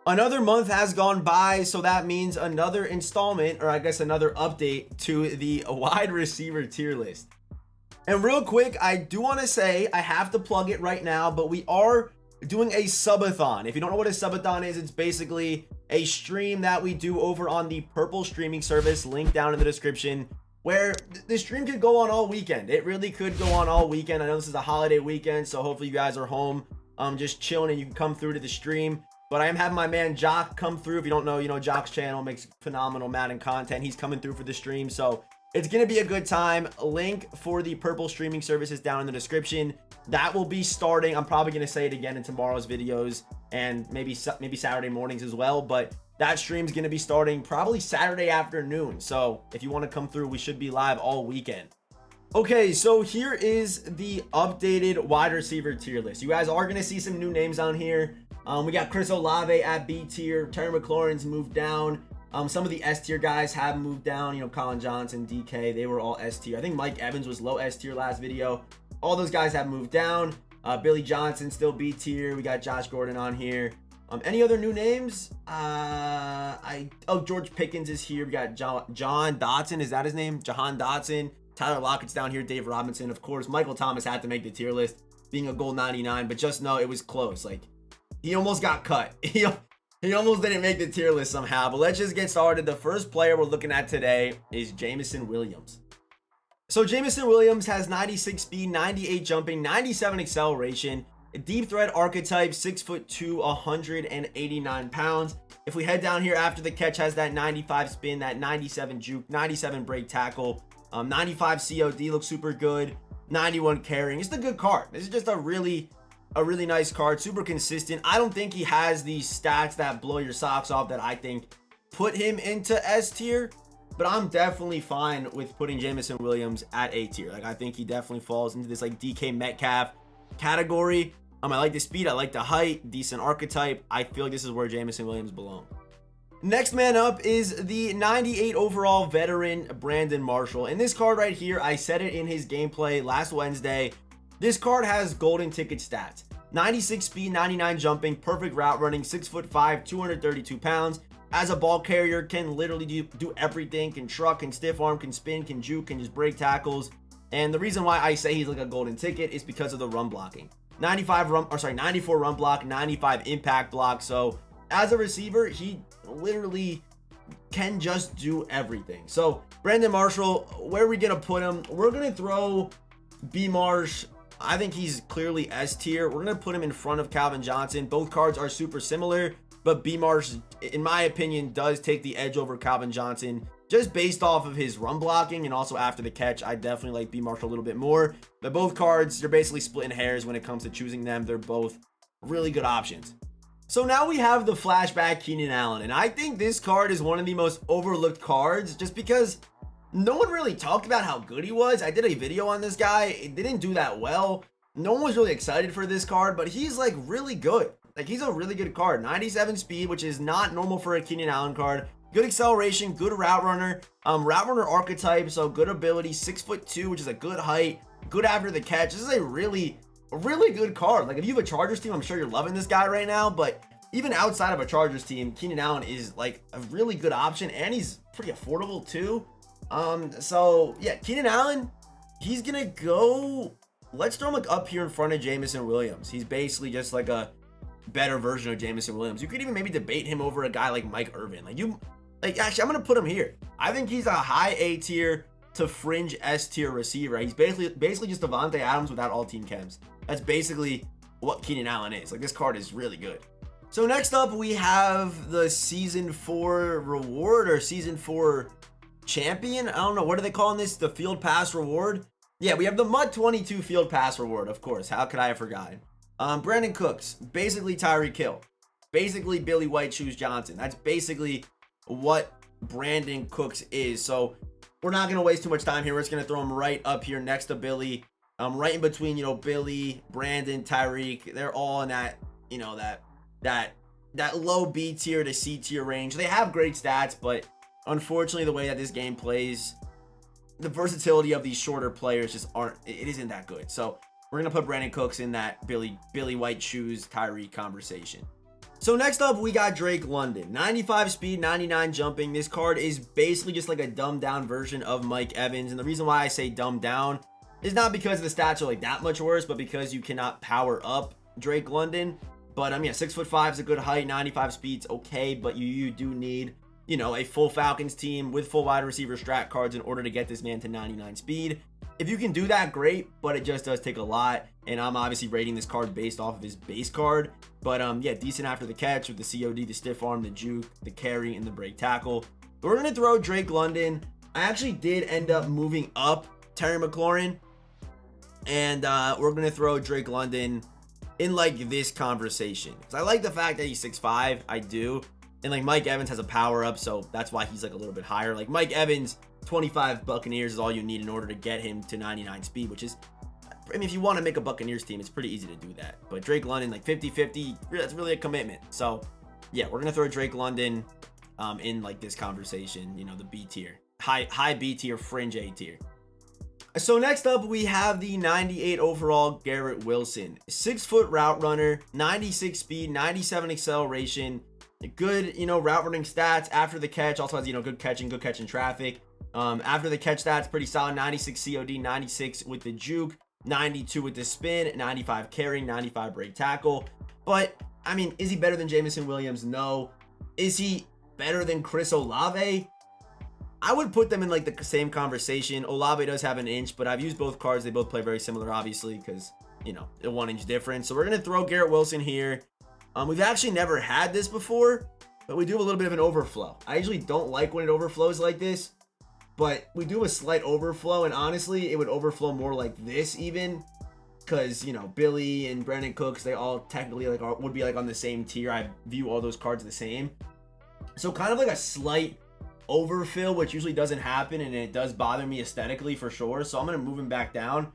Another month has gone by, so that means another installment, or I guess another update to the wide receiver tier list. And real quick, I do want to say, I have to plug it right now, but we are doing a subathon. If you don't know what a subathon is, it's basically a stream that we do over on the Purple streaming service, link down in the description, where the stream could go on all weekend. It really could go on all weekend. I know this is a holiday weekend, so hopefully you guys are home just chilling and you can come through to the stream. But I am having my man Jock come through. If you don't know, Jock's channel makes phenomenal Madden content. He's coming through for the stream, so it's going to be a good time. Link for the Purple streaming service is down in the description. That will be starting. I'm probably going to say it again in tomorrow's videos and maybe Saturday mornings as well. But that stream's going to be starting probably Saturday afternoon. So if you want to come through, we should be live all weekend. Okay, so here is the updated wide receiver tier list. You guys are going to see some new names on here. We got Chris Olave at B tier. Terry McLaurin's moved down. Some of the S tier guys have moved down. Collin Johnson, DK, they were all S tier. I think Mike Evans was low S tier last video. All those guys have moved down. Billy Johnson still B tier. We got Josh Gordon on here. Any other new names? George Pickens is here. We got John Dotson. Is that his name? Jahan Dotson. Tyler Lockett's down here. Dave Robinson, of course. Michael Thomas had to make the tier list, being a gold 99, but just know it was close. Like, he almost got cut. He almost didn't make the tier list somehow. But let's just get started. The first player we're looking at today is Jameson Williams. So Jameson Williams has 96 speed, 98 jumping, 97 acceleration, a deep threat archetype, 6'2", 189 pounds. If we head down here after the catch, has that 95 spin, that 97 juke, 97 break tackle, 95 COD, looks super good, 91 carrying. It's a good card. This is just a really nice card, super consistent. I don't think he has these stats that blow your socks off that I think put him into S tier, but I'm definitely fine with putting Jameson Williams at A tier. Like, I think he definitely falls into this like DK Metcalf category. I like the speed, I like the height, decent archetype. I feel like this is where Jameson Williams belongs. Next man up is the 98 overall veteran Brandon Marshall. And this card right here, I said it in his gameplay last Wednesday. This card has golden ticket stats. 96 speed, 99 jumping, perfect route running, 6'5", 232 pounds. As a ball carrier, can literally do everything. Can truck, can stiff arm, can spin, can juke, can just break tackles. And the reason why I say he's like a golden ticket is because of the run blocking. 94 run block, 95 impact block. So as a receiver, he literally can just do everything. So Brandon Marshall, where are we gonna put him? We're gonna throw B Marsh. I think he's clearly S tier. We're gonna put him in front of Collin Johnson. Both cards are super similar, but B Marsh, in my opinion, does take the edge over Collin Johnson just based off of his run blocking and also after the catch. I definitely like B Marsh a little bit more. But both cards, you're basically splitting hairs when it comes to choosing them. They're both really good options. So now we have the flashback Keenan Allen, and I think this card is one of the most overlooked cards just because no one really talked about how good he was. I did a video on this guy. It didn't do that well. No one was really excited for this card, but he's like really good. Like, he's a really good card. 97 speed, which is not normal for a Keenan Allen card. Good acceleration, good route runner archetype, so good ability, 6'2", which is a good height, good after the catch. This is a really good card. Like, if you have a Chargers team, I'm sure you're loving this guy right now, but even outside of a Chargers team, Keenan Allen is like a really good option, and he's pretty affordable too. So yeah, Keenan Allen, he's gonna go, let's throw him like up here in front of Jameson Williams. He's basically just like a better version of Jameson Williams. You could even maybe debate him over a guy like Mike Irvin. Actually, I'm gonna put him here. I think he's a high A tier to fringe S tier receiver. He's basically just Devontae Adams without all team chems. That's basically what Keenan Allen is. Like, this card is really good. So next up, we have the season 4 reward, or season 4 champion. I don't know, what are they calling this? The field pass reward. Yeah, we have the Mud 22 field pass reward, of course. How could I have forgotten? Brandon Cooks, basically Tyreek Hill, basically Billy White Shoes Johnson. That's basically what Brandon Cooks is. So we're not going to waste too much time here. We're just going to throw him right up here next to Billy. Right in between, Billy, Brandon, Tyreek. They're all in that, that low B tier to C tier range. They have great stats, but unfortunately the way that this game plays, the versatility of these shorter players just isn't that good. So we're going to put Brandon Cooks in that Billy White Shoes Tyreek conversation. So next up, we got Drake London. 95 speed, 99 jumping. This card is basically just like a dumbed down version of Mike Evans. And the reason why I say dumbed down is not because the stats are like that much worse, but because you cannot power up Drake London. But yeah, 6'5" is a good height, 95 speed's okay, but you do need, you know, a full Falcons team with full wide receiver strat cards in order to get this man to 99 speed. If you can do that, great, but it just does take a lot. And I'm obviously rating this card based off of his base card. But yeah, decent after the catch with the COD, the stiff arm, the juke, the carry, and the break tackle. But we're going to throw Drake London. I actually did end up moving up Terry McLaurin. And we're going to throw Drake London in like this conversation. Because I like the fact that he's 6'5". I do. And like Mike Evans has a power up, so that's why he's like a little bit higher. Like Mike Evans, 25 Buccaneers is all you need in order to get him to 99 speed, which is, I mean, if you want to make a Buccaneers team, it's pretty easy to do that. But Drake London, like 50-50, that's really a commitment. So yeah, we're going to throw Drake London in like this conversation, you know, the B tier, high B tier, fringe A tier. So next up, we have the 98 overall Garrett Wilson. 6-foot route runner, 96 speed, 97 acceleration, good, you know, route running stats after the catch. Also has, you know, good catch in traffic. After the catch stats, pretty solid. 96 COD, 96 with the juke, 92 with the spin, 95 carry, 95 break tackle. But, I mean, is he better than Jameson Williams? No. Is he better than Chris Olave? I would put them in like the same conversation. Olave does have an inch, but I've used both cards. They both play very similar, obviously, because, you know, a 1 inch difference. So we're going to throw Garrett Wilson here. We've actually never had this before, but we do have a little bit of an overflow. I usually don't like when it overflows like this, but we do a slight overflow, and honestly, it would overflow more like this even, because, you know, Billy and Brandon Cooks, they all technically like would be like on the same tier. I view all those cards the same. So kind of like a slight overfill, which usually doesn't happen, and it does bother me aesthetically for sure. So I'm going to move him back down,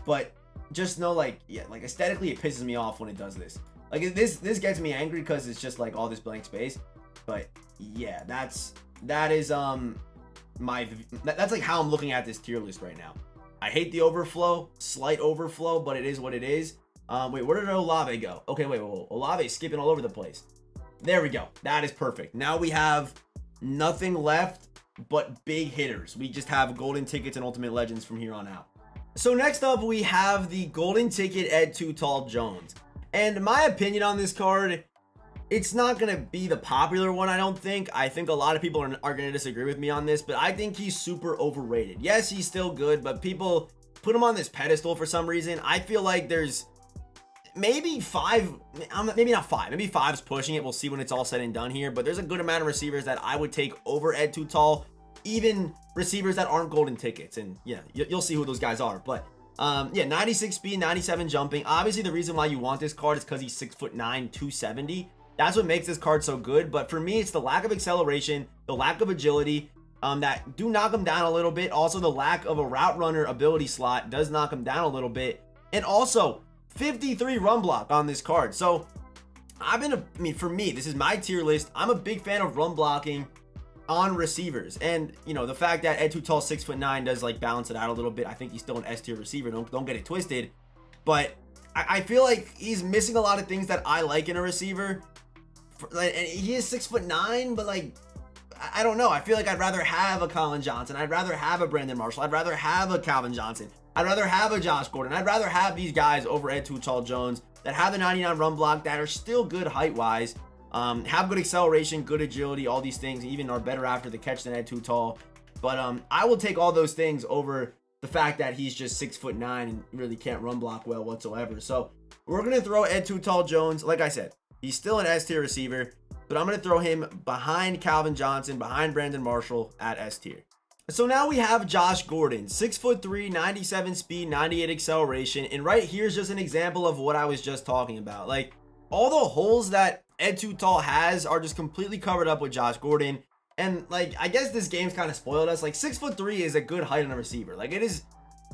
but just know, like, yeah, like aesthetically, it pisses me off when it does this. Like this gets me angry because it's just like all this blank space. But yeah, that's like how I'm looking at this tier list right now. I hate the overflow, slight overflow, but it is what it is. Wait, where did Olave go? Okay, wait, Olave's skipping all over the place. There we go. That is perfect. Now we have nothing left but big hitters. We just have golden tickets and ultimate legends from here on out. So next up, we have the golden ticket Ed Too Tall Jones. And my opinion on this card, it's not going to be the popular one, I don't think. I think a lot of people are going to disagree with me on this, but I think he's super overrated. Yes, he's still good, but people put him on this pedestal for some reason. I feel like there's maybe maybe not five, maybe five's pushing it. We'll see when it's all said and done here, but there's a good amount of receivers that I would take over Ed Too Tall, even receivers that aren't golden tickets. And yeah, you'll see who those guys are, but yeah, 96 speed, 97 jumping. Obviously, the reason why you want this card is because he's 6'9", 270. That's what makes this card so good. But for me, it's the lack of acceleration, the lack of agility that do knock him down a little bit. Also, the lack of a route runner ability slot does knock him down a little bit. And also, 53 run block on this card. So, for me, this is my tier list. I'm a big fan of run blocking on receivers, and you know, the fact that Ed Too Tall 6'9" does like balance it out a little bit. I think he's still an S tier receiver, don't get it twisted, but I feel like he's missing a lot of things that I like in a receiver. And he is 6'9", but like, I don't know, I feel like I'd rather have a Collin Johnson, I'd rather have a Brandon Marshall, I'd rather have a Calvin Johnson, I'd rather have a Josh Gordon, I'd rather have these guys over Ed Too Tall Jones that have the 99 run block, that are still good height wise, have good acceleration, good agility, all these things, even are better after the catch than Ed Too Tall. But I will take all those things over the fact that he's just 6'9" and really can't run block well whatsoever. So we're going to throw Ed Too Tall Jones. Like I said, he's still an S tier receiver, but I'm going to throw him behind Calvin Johnson, behind Brandon Marshall at S tier. So now we have Josh Gordon, 6'3", 97 speed, 98 acceleration. And right here's just an example of what I was just talking about. Like, all the holes that Ed Too Tall has are just completely covered up with Josh Gordon. And like, I guess this game's kind of spoiled us. Like 6'3" is a good height on a receiver. Like it is,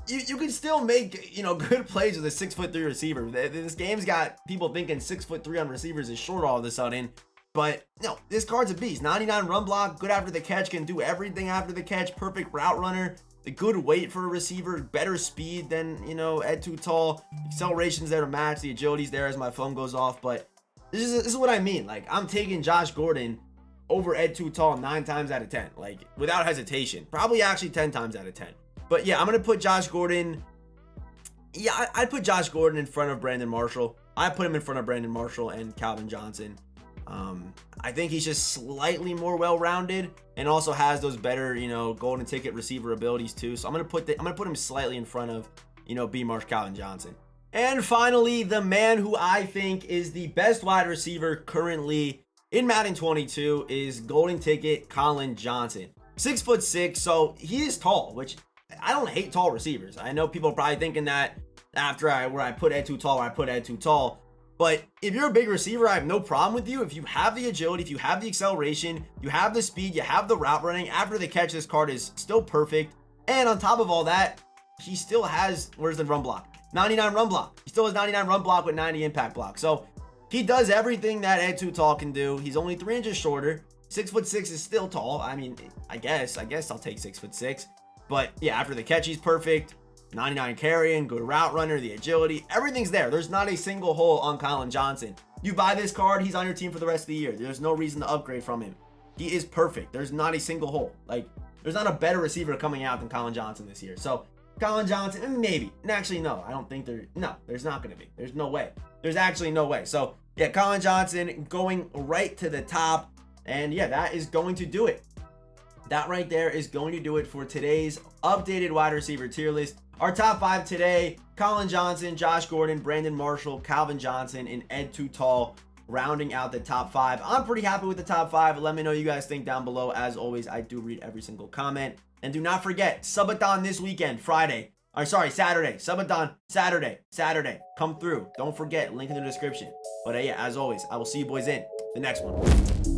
you can still make, you know, good plays with a 6'3" receiver. This game's got people thinking 6'3" on receivers is short all of a sudden. But no, this card's a beast. 99 run block, good after the catch, can do everything after the catch, perfect route runner, the good weight for a receiver, better speed than, you know, Ed Too Tall. Acceleration's there to match, the agility's there as my phone goes off. But This is what I mean. Like, I'm taking Josh Gordon over Ed Too Tall 9 times out of 10, like without hesitation. Probably actually 10 times out of 10. But yeah, I'm gonna put Josh Gordon. Yeah, I'd put Josh Gordon in front of Brandon Marshall. I put him in front of Brandon Marshall and Calvin Johnson. I think he's just slightly more well-rounded and also has those better, golden ticket receiver abilities too. So I'm gonna put him slightly in front of, B. Marsh, Calvin Johnson. And finally, the man who I think is the best wide receiver currently in Madden 22 is golden ticket Collin Johnson. 6'6", so he is tall, which I don't hate tall receivers. I know people are probably thinking that after I put Ed Too Tall. But if you're a big receiver, I have no problem with you. If you have the agility, if you have the acceleration, you have the speed, you have the route running, after the catch, this card is still perfect. And on top of all that, he still has, where's the run block? 99 run block. He still has 99 run block with 90 impact block. So he does everything that Ed Too Tall can do. He's only 3 inches shorter. 6'6" is still tall. I mean, I guess I'll take 6'6". But yeah, after the catch, he's perfect. 99 carrying, good route runner, the agility, everything's there. There's not a single hole on Collin Johnson. You buy this card, he's on your team for the rest of the year. There's no reason to upgrade from him. He is perfect. There's not a single hole. Like, there's not a better receiver coming out than Collin Johnson this year. So Collin Johnson, maybe. And actually, no, I don't think there's not going to be. There's no way. There's actually no way. So yeah, Collin Johnson going right to the top. And yeah, that is going to do it. That right there is going to do it for today's updated wide receiver tier list. Our top 5 today: Collin Johnson, Josh Gordon, Brandon Marshall, Calvin Johnson, and Ed Too Tall, rounding out the top 5. I'm pretty happy with the top 5. Let me know what you guys think down below. As always, I do read every single comment. And do not forget, subathon this weekend, Saturday. Subathon Saturday. Come through. Don't forget, link in the description. But yeah, as always, I will see you boys in the next one.